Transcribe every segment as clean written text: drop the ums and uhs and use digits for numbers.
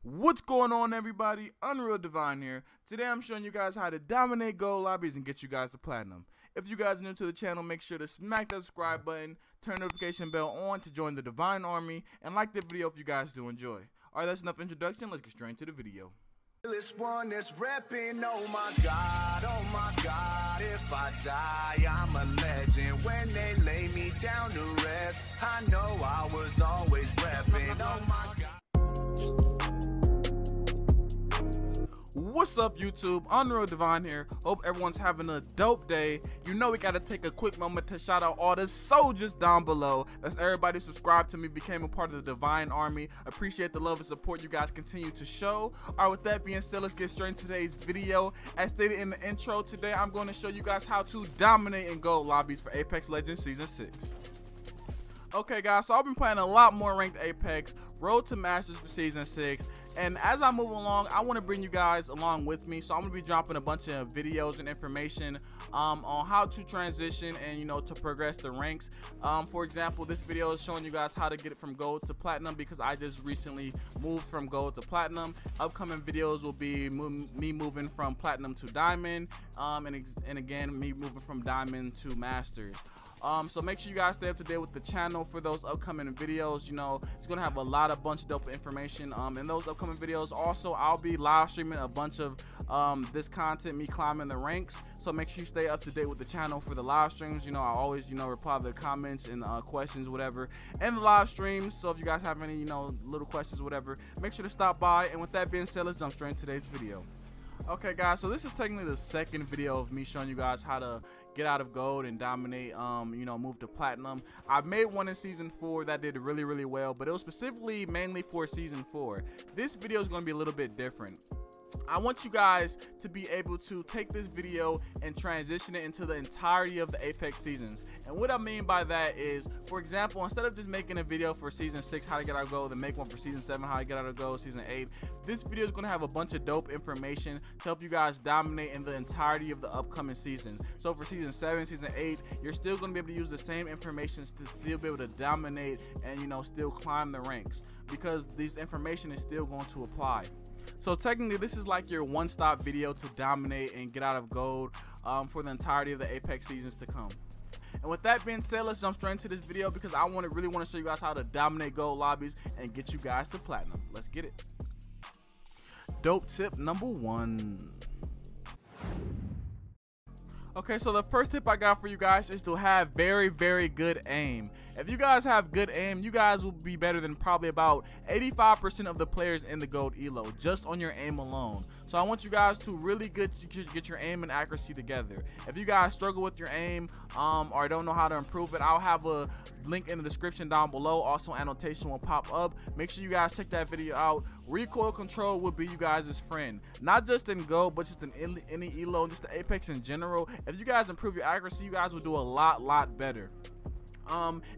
What's going on, everybody? Unreal Divine here. Today I'm showing you guys how to dominate gold lobbies and get you guys to platinum. If you guys are new to the channel, make sure to smack that subscribe button, turn the notification bell on to join the Divine Army, and like the video if you guys do enjoy. Alright, that's enough introduction. Let's get straight into the video. This one is reppin', oh my god, if I die, I'm a legend. When they lay me down to rest, I know I was always reppin', oh my god. What's up, YouTube? Unreal Divine here. Hope everyone's having a dope day. You know we gotta take a quick moment to shout out all the soldiers down below. That's everybody subscribed to me, became a part of the Divine Army. Appreciate the love and support you guys continue to show. Alright, with that being said, let's get straight into today's video. As stated in the intro, today I'm going to show you guys how to dominate in gold lobbies for Apex Legends Season 6. Okay guys, so I've been playing a lot more ranked Apex, Road to Masters for Season 6, and as I move along, I want to bring you guys along with me. So I'm going to be dropping a bunch of videos and information on how to transition and, you know, to progress the ranks. For example, this video is showing you guys how to get it from gold to platinum because I just recently moved from gold to platinum. Upcoming videos will be me moving from platinum to diamond, and again, me moving from diamond to masters. So make sure you guys stay up to date with the channel for those upcoming videos. You know, it's gonna have a bunch of dope information in those upcoming videos. Also, I'll be live streaming a bunch of this content, me climbing the ranks. So make sure you stay up to date with the channel for the live streams. You know, I always, you know, reply to the comments and questions, whatever, in the live streams. So if you guys have any, you know, little questions, whatever, make sure to stop by. And with that being said, let's jump straight into today's video. Okay guys, so this is technically the second video of me showing you guys how to get out of gold and dominate, you know, move to platinum. I've made one in season 4 that did really well, but it was specifically mainly for season 4. This video is going to be a little bit different. I want you guys to be able to take this video and transition it into the entirety of the Apex seasons. And what I mean by that is, for example, instead of just making a video for season 6 how to get out of gold, then make one for season 7 how to get out of gold, season 8, this video is going to have a bunch of dope information to help you guys dominate in the entirety of the upcoming seasons. So for season 7, season 8, you're still going to be able to use the same information to still be able to dominate and, you know, still climb the ranks, because this information is still going to apply. So technically, this is like your one-stop video to dominate and get out of gold for the entirety of the Apex seasons to come. And with that being said, let's jump straight into this video because I really want to show you guys how to dominate gold lobbies and get you guys to platinum. Let's get it. Dope tip number 1. Okay, so the first tip I got for you guys is to have very good aim. If you guys have good aim, you guys will be better than probably about 85% of the players in the gold elo just on your aim alone. So I want you guys to really get your aim and accuracy together. If you guys struggle with your aim or don't know how to improve it, I'll have a link in the description down below. Also, annotation will pop up. Make sure you guys check that video out. Recoil control will be you guys' friend, not just in gold, but just in any elo, just the Apex in general. If you guys improve your accuracy, you guys will do a lot better.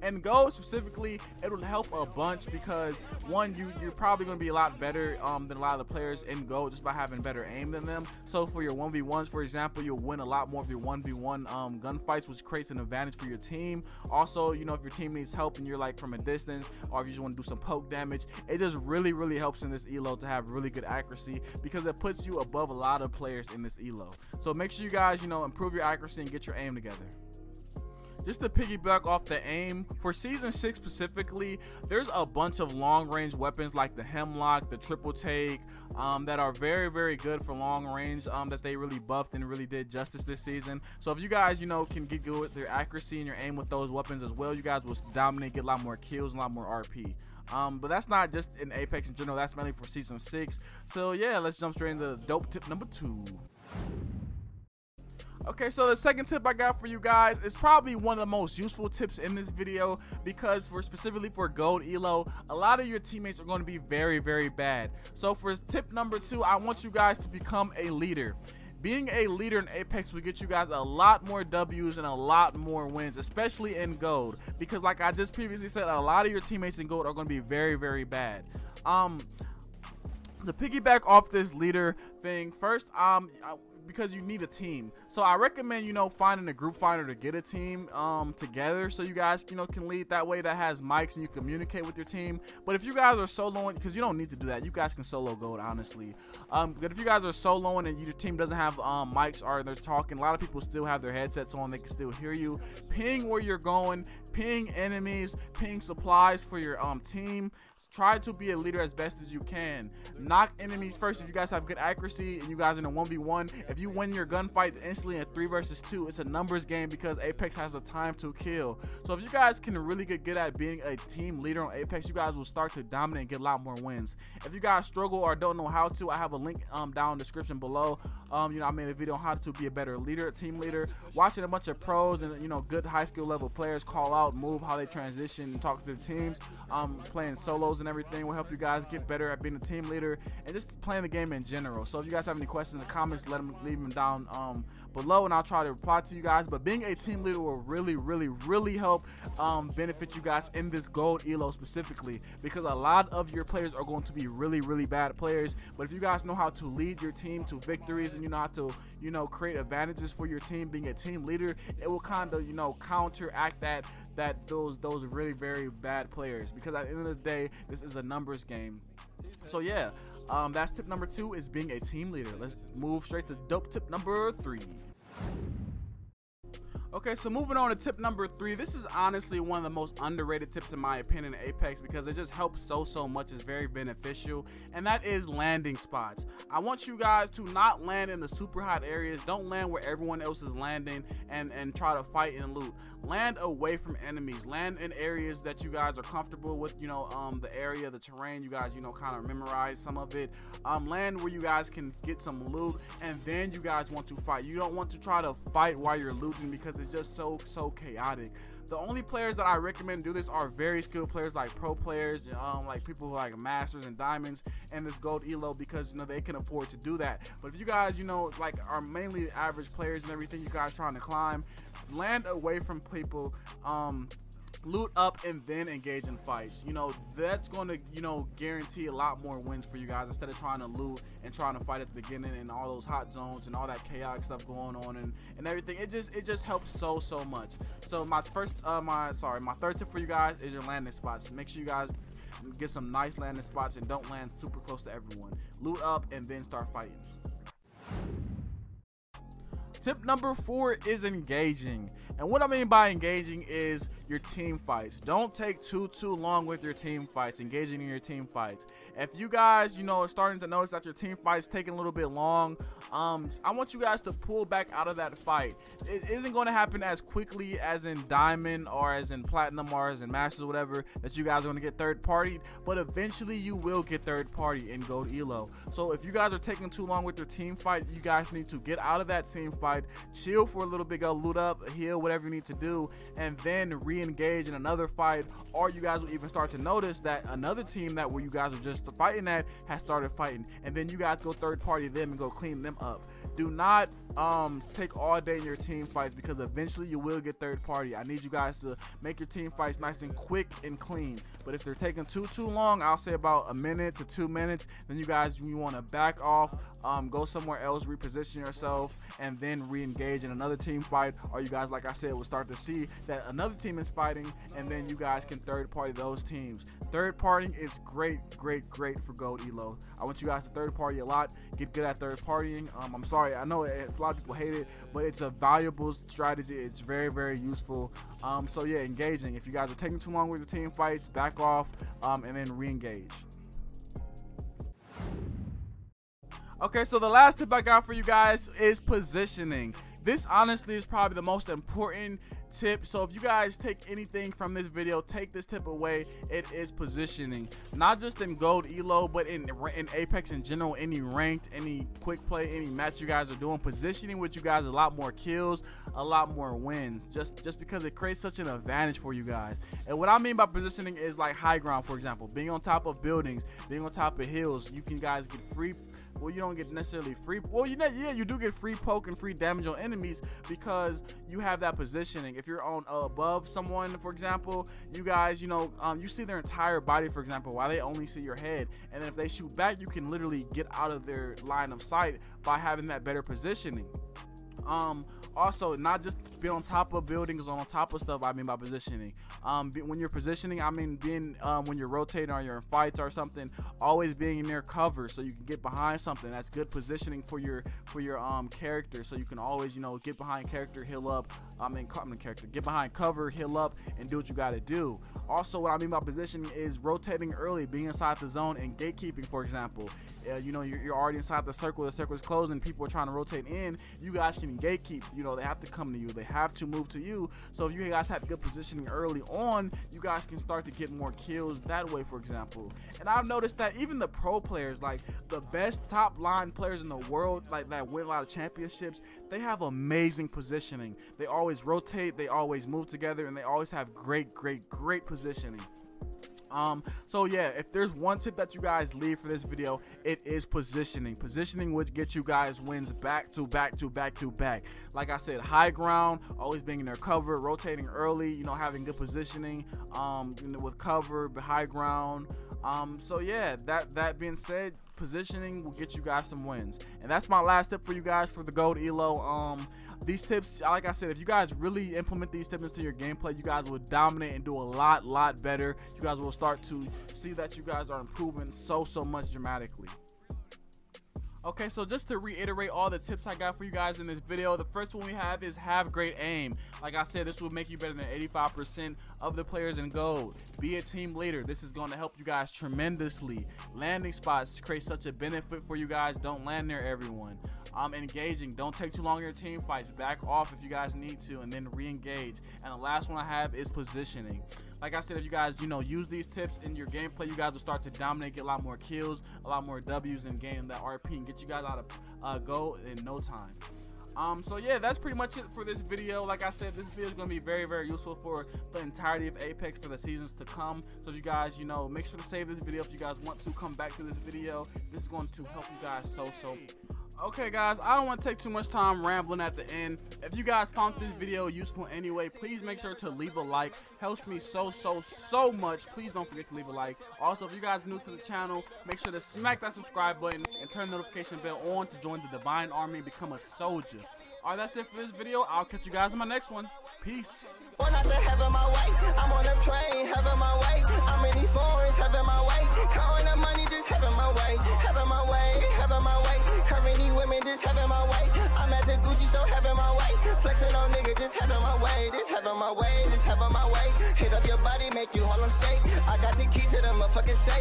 And gold specifically, it will help a bunch because one, you're probably going to be a lot better than a lot of the players in gold just by having better aim than them. So for your 1v1s, for example, you'll win a lot more of your 1v1 gunfights, which creates an advantage for your team. Also, you know, if your team needs help and you're like from a distance, or if you just want to do some poke damage, it just really helps in this elo to have really good accuracy because it puts you above a lot of players in this elo. So make sure you guys, you know, improve your accuracy and get your aim together. Just to piggyback off the aim, for season 6 specifically, there's a bunch of long range weapons like the Hemlock, the Triple Take, that are very good for long range, that they really buffed and really did justice this season. So if you guys, you know, can get good with your accuracy and your aim with those weapons as well, you guys will dominate, get a lot more kills and a lot more RP. But that's not just in Apex in general, that's mainly for season 6. So yeah, let's jump straight into dope tip number 2. Okay, so the second tip I got for you guys is probably one of the most useful tips in this video because specifically for gold elo, a lot of your teammates are going to be very bad. So for tip number 2, I want you guys to become a leader. Being a leader in Apex will get you guys a lot more W's and a lot more wins, especially in gold, because like I just previously said, a lot of your teammates in gold are going to be very bad. To piggyback off this leader thing, first, because you need a team. So I recommend, you know, finding a group finder to get a team together, so you guys, you know, can lead that way, that has mics and you communicate with your team. But if you guys are soloing, because you don't need to do that, you guys can solo gold, honestly. But if you guys are soloing and your team doesn't have mics, or they're talking, a lot of people still have their headsets on, they can still hear you. Ping where you're going, ping enemies, ping supplies for your team. Try to be a leader as best as you can. Knock enemies first if you guys have good accuracy and you guys are in a 1v1. If you win your gunfight instantly in 3 versus 2, it's a numbers game because Apex has a time to kill. So if you guys can really get good at being a team leader on Apex, you guys will start to dominate and get a lot more wins. If you guys struggle or don't know how to, I have a link down in the description below. You know, I made a video on how to be a better leader, team leader. Watching a bunch of pros and, you know, good high skill level players call out, move, how they transition and talk to the teams. Playing solos and everything will help you guys get better at being a team leader and just playing the game in general. So if you guys have any questions in the comments, leave them down below and I'll try to reply to you guys. But being a team leader will really help benefit you guys in this gold elo specifically, because a lot of your players are going to be really bad players. But if you guys know how to lead your team to victories and you know how to, you know, create advantages for your team, being a team leader, it will kind of, you know, counteract those really very bad players, because at the end of the day, this is a numbers game. So yeah, that's tip number 2, is being a team leader. Let's move straight to dope tip number 3. Okay, so moving on to tip number 3. This is honestly one of the most underrated tips in my opinion in Apex, because it just helps so much. It's very beneficial, and that is landing spots. I want you guys to not land in the super hot areas. Don't land where everyone else is landing and try to fight and loot. Land away from enemies. Land in areas that you guys are comfortable with, you know, the area, the terrain, you guys, you know, kind of memorize some of it. Land where you guys can get some loot, and then you guys want to fight. You don't want to try to fight while you're looting, because it's just so chaotic. The only players that I recommend do this are very skilled players, like pro players, like people who like masters and diamonds and this gold elo, because, you know, they can afford to do that. But if you guys, you know, like are mainly average players and everything, you guys trying to climb, land away from people, loot up, and then engage in fights. You know, that's going to, you know, guarantee a lot more wins for you guys, instead of trying to loot and trying to fight at the beginning and all those hot zones and all that chaotic stuff going on and everything. It just helps so much. So my third tip for you guys is your landing spots. Make sure you guys get some nice landing spots and don't land super close to everyone. Loot up and then start fighting. Tip number 4 is engaging. And what I mean by engaging is your team fights. Don't take too long with your team fights, engaging in your team fights. If you guys, you know, are starting to notice that your team fights taking a little bit long, I want you guys to pull back out of that fight. It isn't going to happen as quickly as in diamond or as in platinum or as in masters or whatever, that you guys are going to get third party, but eventually you will get third party in gold elo. So if you guys are taking too long with your team fight, you guys need to get out of that team fight, chill for a little bit, go loot up, heal, whatever you need to do, and then re-engage in another fight. Or you guys will even start to notice that another team that where you guys are just fighting at has started fighting, and then you guys go third party them and go clean them up. Do not take all day in your team fights, because eventually you will get third party. I need you guys to make your team fights nice and quick and clean. But if they're taking too long, I'll say about a minute to 2 minutes, then you guys, you want to back off, go somewhere else, reposition yourself, and then re-engage in another team fight. Or you guys, like I said, will start to see that another team is fighting, and then you guys can third party those teams. Third partying is great for gold elo. I want you guys to third party a lot, get good at third partying. I'm sorry, I know a lot of people hate it, but it's a valuable strategy. It's very useful. So yeah, engaging. If you guys are taking too long with the team fights, back off, and then re-engage. Okay, so the last tip I got for you guys is positioning. This honestly is probably the most important tip. So if you guys take anything from this video, take this tip away. It is positioning, not just in gold elo, but in Apex in general. Any ranked, any quick play, any match you guys are doing, positioning with you guys a lot more kills, a lot more wins, just because it creates such an advantage for you guys. And what I mean by positioning is like high ground, for example, being on top of buildings, being on top of hills. You can guys get free well, you don't get necessarily free, well, yeah, you do get free poke and free damage on enemies because you have that positioning. If you're on above someone, for example, you guys, you know, you see their entire body, for example, while they only see your head, and then if they shoot back, you can literally get out of their line of sight by having that better positioning. Also, not just be on top of buildings, on top of stuff. I mean by positioning. When you're positioning, I mean being when you're rotating or you're in fights or something, always being near cover so you can get behind something. That's good positioning for your character. So you can always, you know, get behind character, heal up. Get behind cover, heal up, and do what you gotta do. Also, what I mean by positioning is rotating early, being inside the zone, and gatekeeping, for example. You know, you're already inside the circle is closed and people are trying to rotate in. You guys can gatekeep. You know, they have to come to you, they have to move to you. So if you guys have good positioning early on, you guys can start to get more kills that way, for example. And I've noticed that even the pro players, like the best top line players in the world, like that win a lot of championships, they have amazing positioning. They always rotate, they always move together, and they always have great positioning. So yeah, if there's one tip that you guys leave for this video, it is positioning. Positioning would get you guys wins back to back. Like I said, high ground, always being in their cover, rotating early, you know, having good positioning, with cover, high ground. So yeah, that being said, positioning will get you guys some wins. And that's my last tip for you guys for the gold elo. These tips, like I said, if you guys really implement these tips into your gameplay, you guys will dominate and do a lot better. You guys will start to see that you guys are improving so much dramatically. Okay, so just to reiterate all the tips I got for you guys in this video, the first one we have is have great aim. Like I said, this will make you better than 85% of the players in gold. Be a team leader. This is going to help you guys tremendously. Landing spots create such a benefit for you guys. Don't land near everyone. Engaging. Don't take too long in your team fights. Back off if you guys need to, and then re-engage. And the last one I have is positioning. Like I said, if you guys, you know, use these tips in your gameplay, you guys will start to dominate, get a lot more kills, a lot more W's, and gain that RP and get you guys out of gold in no time. So yeah, that's pretty much it for this video. Like I said, this video is going to be very useful for the entirety of Apex for the seasons to come. So if you guys, you know, make sure to save this video if you guys want to come back to this video. This is going to help you guys so. Okay guys, I don't want to take too much time rambling at the end. If you guys found this video useful anyway, please make sure to leave a like. Helps me so much. Please don't forget to leave a like. Also, if you guys are new to the channel, make sure to smack that subscribe button and turn the notification bell on to join the Divine Army and become a soldier. Alright, that's it for this video. I'll catch you guys in my next one. Peace. When I say having my way, I'm on a plane, having my way. I'm in these foreigns, having my way. Counting the money, just having my way. Having my way, having my way. Currently women, just having my way. I'm at the Gucci store, having my way. Flexing on nigga, just having my way. Just having my way, just having my way. Hit up your body, make you Harlem shake. I got the key to the motherfucking safe.